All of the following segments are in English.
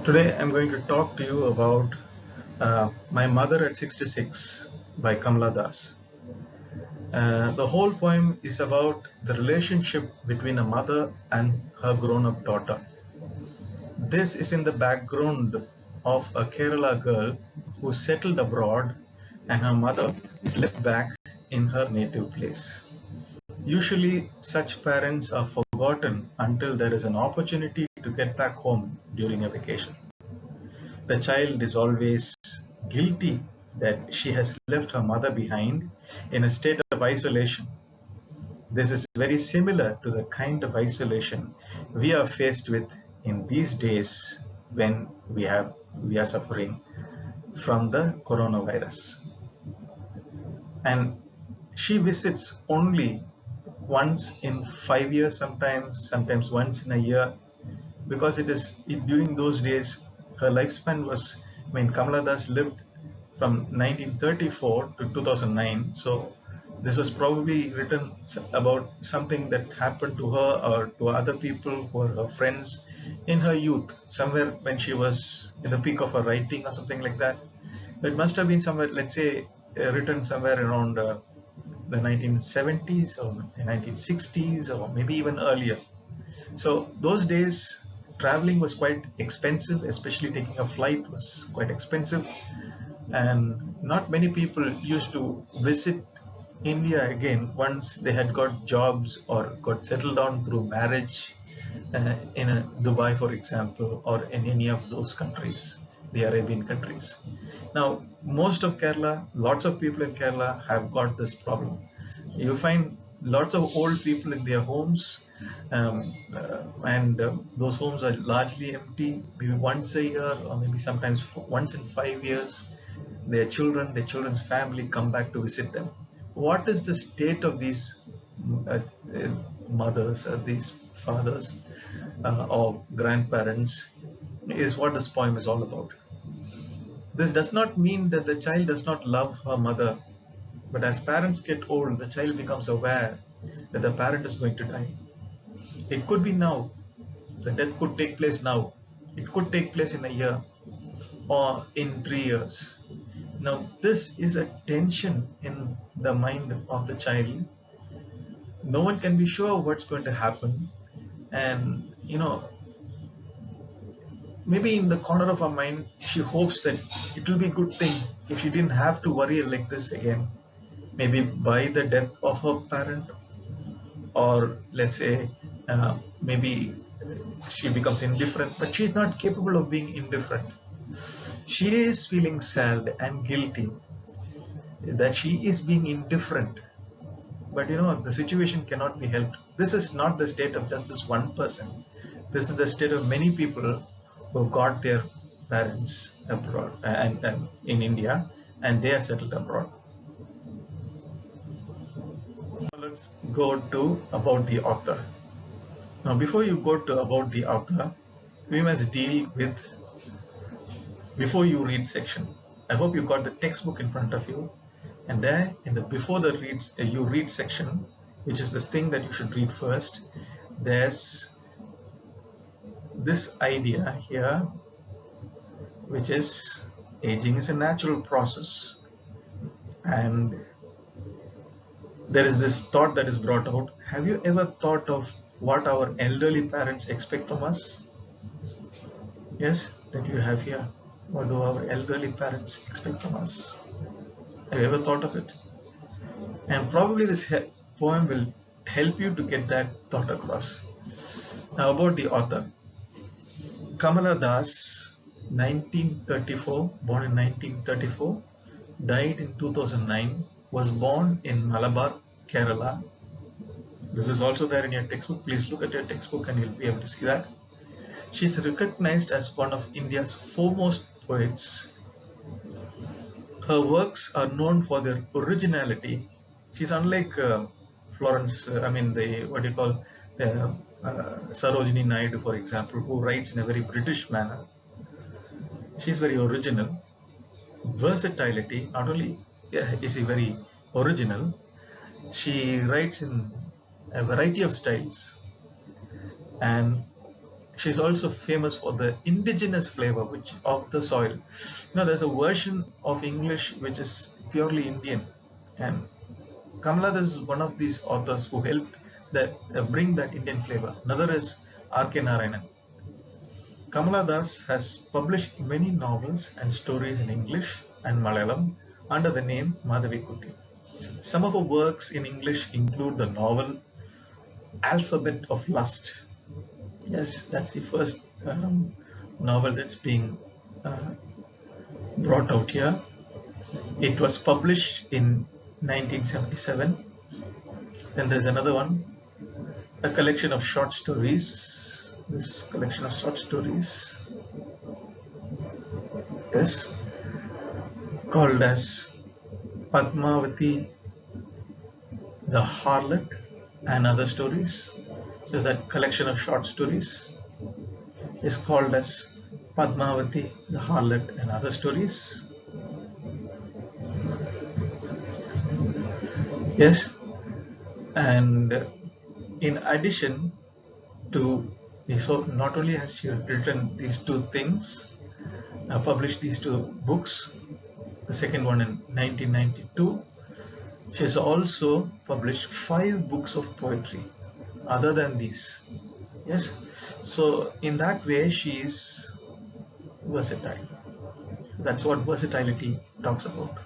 Today I'm going to talk to you about My Mother at 66 by Kamala Das. The whole poem is about the relationship between a mother and her grown-up daughter. This is in the background of a Kerala girl who settled abroad and her mother is left back in her native place. Usually such parents are forgotten until there is an opportunity to get back home during a vacation. The child is always guilty that she has left her mother behind in a state of isolation. This is very similar to the kind of isolation we are faced with in these days when we are suffering from the coronavirus. And she visits only once in 5 years, sometimes once in a year, because during those days her lifespan was, Kamala Das lived from 1934 to 2009, so this was probably written about something that happened to her or to other people who were her friends in her youth, somewhere when she was in the peak of her writing or something like that. It must have been somewhere, let's say, written somewhere around the 1970s or 1960s or maybe even earlier. So those days traveling was quite expensive, especially taking a flight was quite expensive, and not many people used to visit India again once they had got jobs or got settled down through marriage in Dubai, for example, or in any of those countries, the Arabian countries. Now, most of Kerala, lots of people in Kerala have got this problem. You find lots of old people in their homes, and those homes are largely empty, maybe once a year or maybe sometimes once in 5 years. Their children's family come back to visit them. What is the state of these uh, uh, mothers, these fathers, or grandparents, is what this poem is all about. This does not mean that the child does not love her mother, but as parents get old, the child becomes aware that the parent is going to die. It could be now, the death could take place now, it could take place in a year or in 3 years. Now, this is a tension in the mind of the child. No one can be sure what's going to happen, and maybe in the corner of her mind she hopes that it will be a good thing if she didn't have to worry like this again, maybe by the death of her parent, or let's say maybe she becomes indifferent, but she's not capable of being indifferent. She is feeling sad and guilty that she is being indifferent, but the situation cannot be helped. This is not the state of just this one person. This is the state of many people who got their parents abroad and in India, and they are settled abroad. Now let's go to about the author. Now, before you go to about the author, we must deal with before you read section. I hope you got the textbook in front of you, and there in the before the reads you read section, which is this thing that you should read first, there's this idea here, which is aging is a natural process, and there is this thought that is brought out. Have you ever thought of what our elderly parents expect from us? Yes, that you have here. What do our elderly parents expect from us? Have you ever thought of it? And probably this poem will help you to get that thought across. Now, about the author. Kamala Das, 1934, born in 1934, died in 2009, was born in Malabar, Kerala. This is also there in your textbook. Please look at your textbook and you'll be able to see that. She is recognized as one of India's foremost poets. Her works are known for their originality. She's unlike Florence, what do you call, Sarojini Naidu, for example, who writes in a very British manner. She's very original. Versatility, not only is she very original, she writes in a variety of styles, and She's also famous for the indigenous flavor which of the soil. There's a version of English which is purely Indian, and Kamala Das is one of these authors who helped that bring that Indian flavor. Another is R.K. Narayanan. Kamala Das has published many novels and stories in English and Malayalam under the name Madhavikutty. Some of her works in English include the novel Alphabet of Lust. Yes, that's the first novel that's being brought out here. It was published in 1977. Then there's another one, a collection of short stories. This collection of short stories is called as Padmavati the Harlot and Other Stories. So that collection of short stories is called as Padmavati the Harlot and Other Stories. Yes, and in addition to so not only has she written these two things, published these two books, the second one in 1992, she has also published 5 books of poetry other than these. Yes, so in that way she is versatile. So that's what versatility talks about.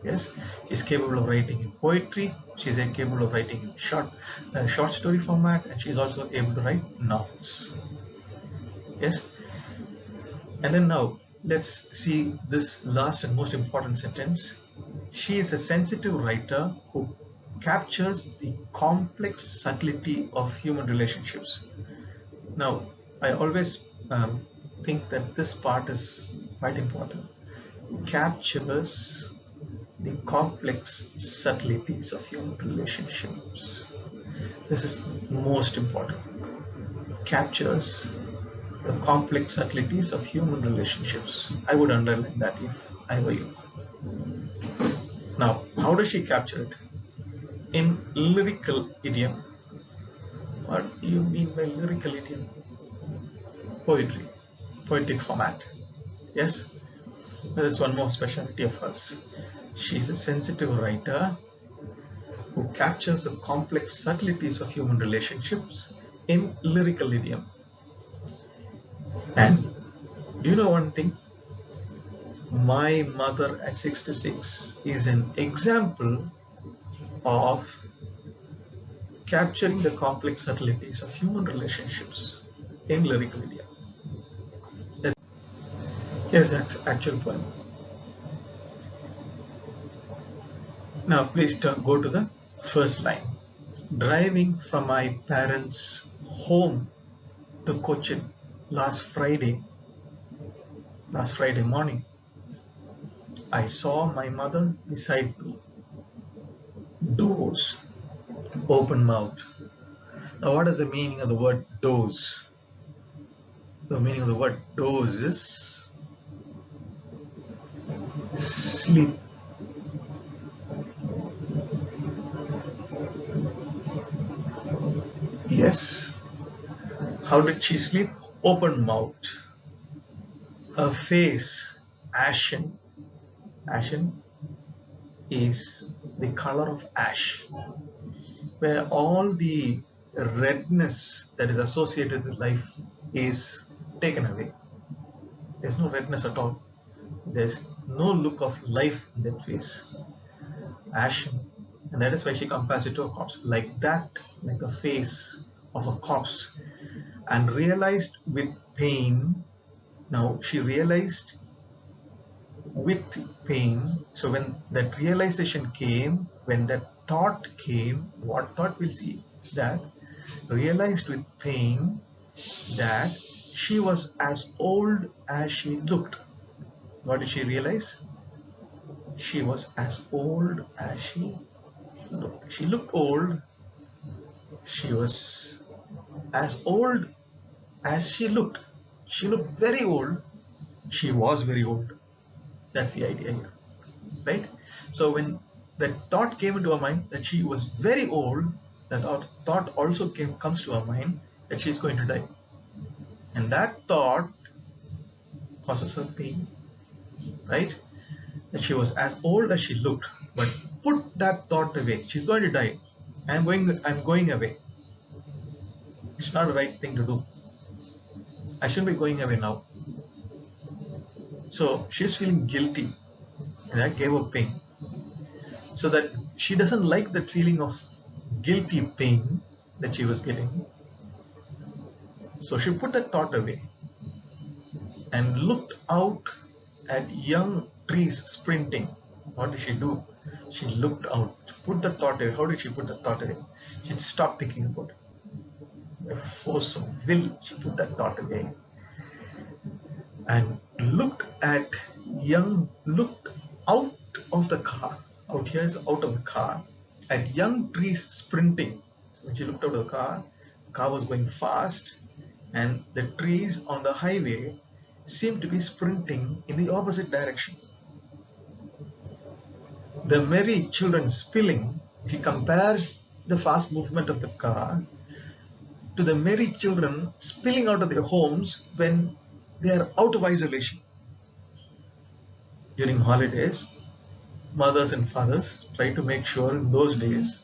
Yes, she's capable of writing in poetry, she's capable of writing in short story format, and she's also able to write novels. Yes, and then now let's see this last and most important sentence. She is a sensitive writer who captures the complex subtlety of human relationships. Now, I always think that this part is quite important. Captures the complex subtleties of human relationships. This is most important. Captures the complex subtleties of human relationships. I would underline that if I were you. Now, how does she capture it? In lyrical idiom. What do you mean by lyrical idiom? Poetry, poetic format. Yes, there is one more specialty of hers. She's a sensitive writer who captures the complex subtleties of human relationships in lyrical idiom. And you know one thing? My Mother at 66 is an example of capturing the complex subtleties of human relationships in lyrical idiom. Here's the actual poem. Now please go to the first line. Driving from my parents' home to Cochin last Friday morning, I saw my mother beside me, doze, open mouth. Now what is the meaning of the word doze? The meaning of the word doze is sleep. Yes. How did she sleep? Open mouth. Her face ashen. Ashen is the color of ash, where all the redness that is associated with life is taken away. There's no redness at all. There's no look of life in that face. Ashen. And that is why she compares it to a corpse. Like that, like the face of a corpse. And realized with pain. Now she realized with pain. So when that realization came, when that thought came, what thought we'll see? That realized with pain that she was as old as she looked. What did she realize? She was as old as she looked. She looked old. She was as old as she looked. She looked very old. She was very old. That's the idea here, right? So when that thought came into her mind that she was very old, that thought also comes to her mind that she's going to die. And that thought causes her pain, right? That she was as old as she looked, but put that thought away. She's going to die. I'm going away. It's not the right thing to do. I shouldn't be going away now. So she's feeling guilty, and that gave her pain. So that she doesn't like that feeling of guilty pain that she was getting. So she put that thought away and looked out at young trees sprinting. What did she do? She looked out, put the thought away. How did she put the thought away? She stopped thinking about it. By force of will, she put that thought away and looked out of the car. Out here is out of the car at young trees sprinting. So when she looked out of the car was going fast, and the trees on the highway seemed to be sprinting in the opposite direction. The merry children spilling, she compares the fast movement of the car to the merry children spilling out of their homes when they are out of isolation. During holidays, mothers and fathers try to make sure in those days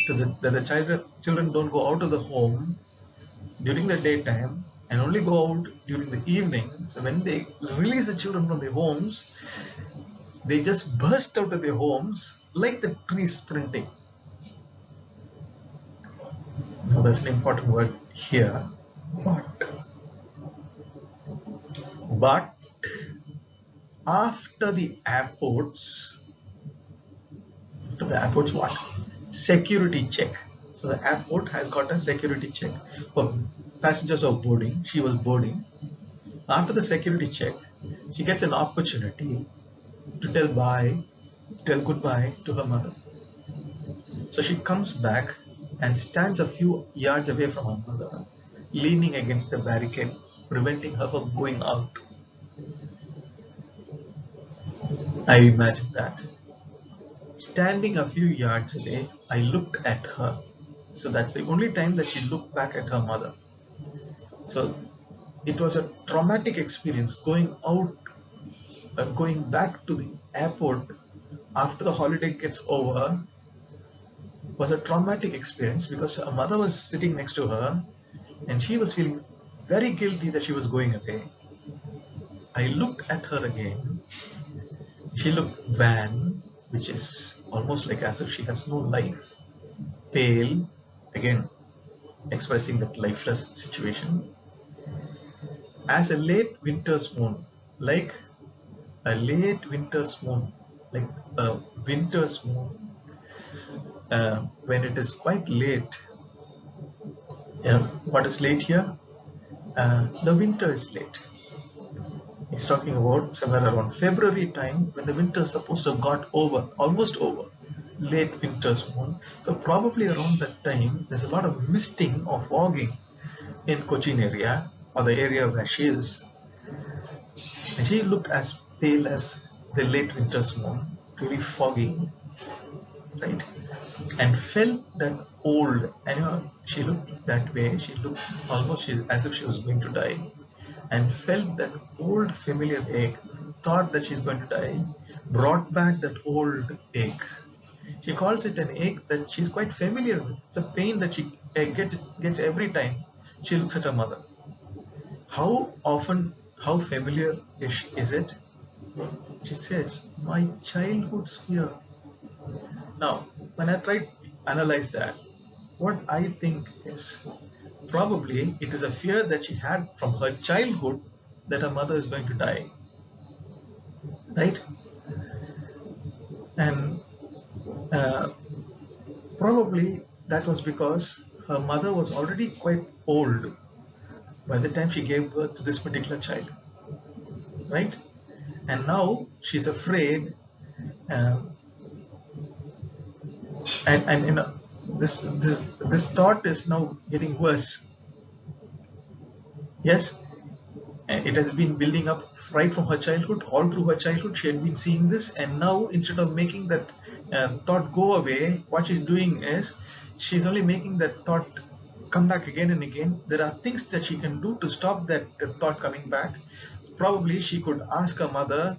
that the children don't go out of the home during the daytime and only go out during the evening. So when they release the children from their homes, they just burst out of their homes like the trees sprinting. Now that's an important word here. But after the airports what? Security check. So the airport has got a security check for passengers of boarding. She was boarding. After the security check, she gets an opportunity to tell goodbye to her mother. So she comes back and stands a few yards away from her mother, leaning against the barricade, preventing her from going out. I imagine that. Standing a few yards away, I looked at her. So that's the only time that she looked back at her mother. So it was a traumatic experience going back to the airport after the holiday gets over was a traumatic experience because her mother was sitting next to her and she was feeling very guilty that she was going away. I looked at her again. She looked wan, which is almost like as if she has no life, pale, again expressing that lifeless situation, as a late winter's moon, like a late winter's moon, like a winter's moon, when it is quite late. What is late here? The winter is late. He's talking about somewhere around February time when the winter is supposed to have got over, almost over, late winter's moon. So probably around that time, there's a lot of misting or fogging in Cochin area or the area where she is. And she looked as pale as the late winter's moon, really foggy, right? And felt that old, and she looked that way, she looked almost as if she was going to die. And felt that old familiar ache, thought that she's going to die, brought back that old ache. She calls it an ache that she's quite familiar with. It's a pain that she gets every time she looks at her mother. How familiar is it? She says, my childhood's fear. Now, when I try to analyze that, what I think is probably it is a fear that she had from her childhood that her mother is going to die, right? And probably that was because her mother was already quite old by the time she gave birth to this particular child, right? And now she's afraid, and this thought is now getting worse. Yes, and it has been building up right from her childhood. All through her childhood she had been seeing this, and now instead of making that thought go away, what she's doing is she's only making that thought come back again and again. There are things that she can do to stop that thought coming back. Probably she could ask her mother,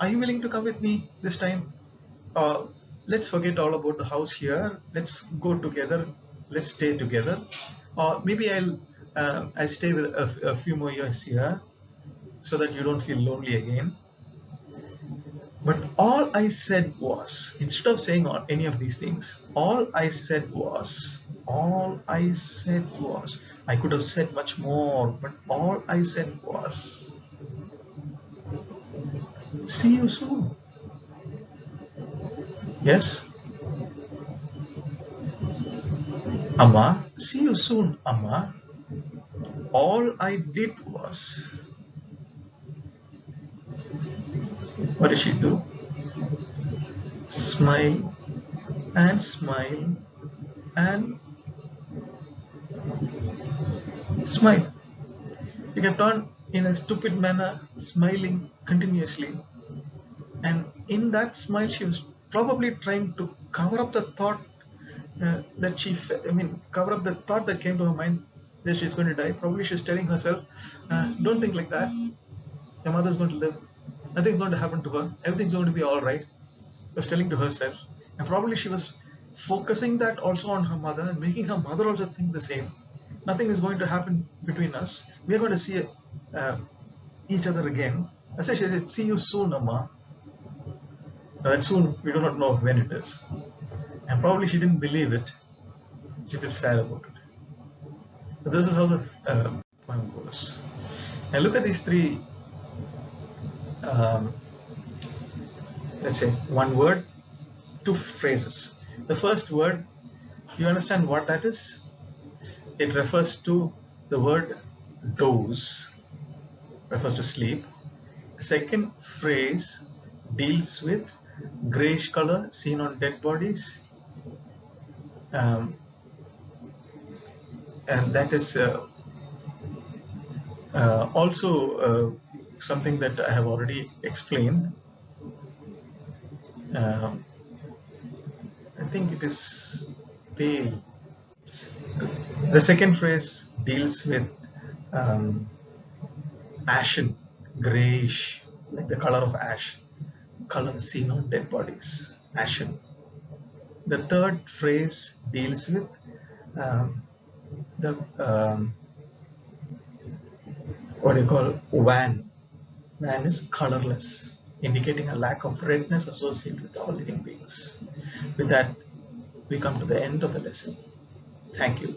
are you willing to come with me this time? Let's forget all about the house here. Let's go together. Let's stay together. Or maybe I'll stay with a few more years here, so that you don't feel lonely again. But all I said was, instead of saying any of these things, all I said was, I could have said much more, but all I said was, see you soon. Yes? Amma, see you soon, Amma. All I did was, what did she do? Smile and smile and smile. She kept on in a stupid manner, smiling continuously. And in that smile, she was probably trying to cover up the thought cover up the thought that came to her mind that she's going to die. Probably she's telling herself, don't think like that. Your mother's going to live. Nothing's going to happen to her. Everything's going to be all right. She was telling to herself. And probably she was focusing that also on her mother and making her mother also think the same. Nothing is going to happen between us. We are going to see each other again. That's why she said, see you soon, Amma. That soon, we do not know when it is. And probably she didn't believe it. She feels sad about it. But this is how the poem goes. And look at these three, let's say, one word, two phrases. The first word, you understand what that is? It refers to the word doze, refers to sleep. The second phrase deals with grayish color seen on dead bodies. And that is also something that I have already explained. I think it is pale. The second phrase deals with ashen, grayish, like the color of ash, color seen on dead bodies, ashen. The third phrase deals with what you call wan. Wan is colorless, indicating a lack of redness associated with all living beings. With that, we come to the end of the lesson. Thank you.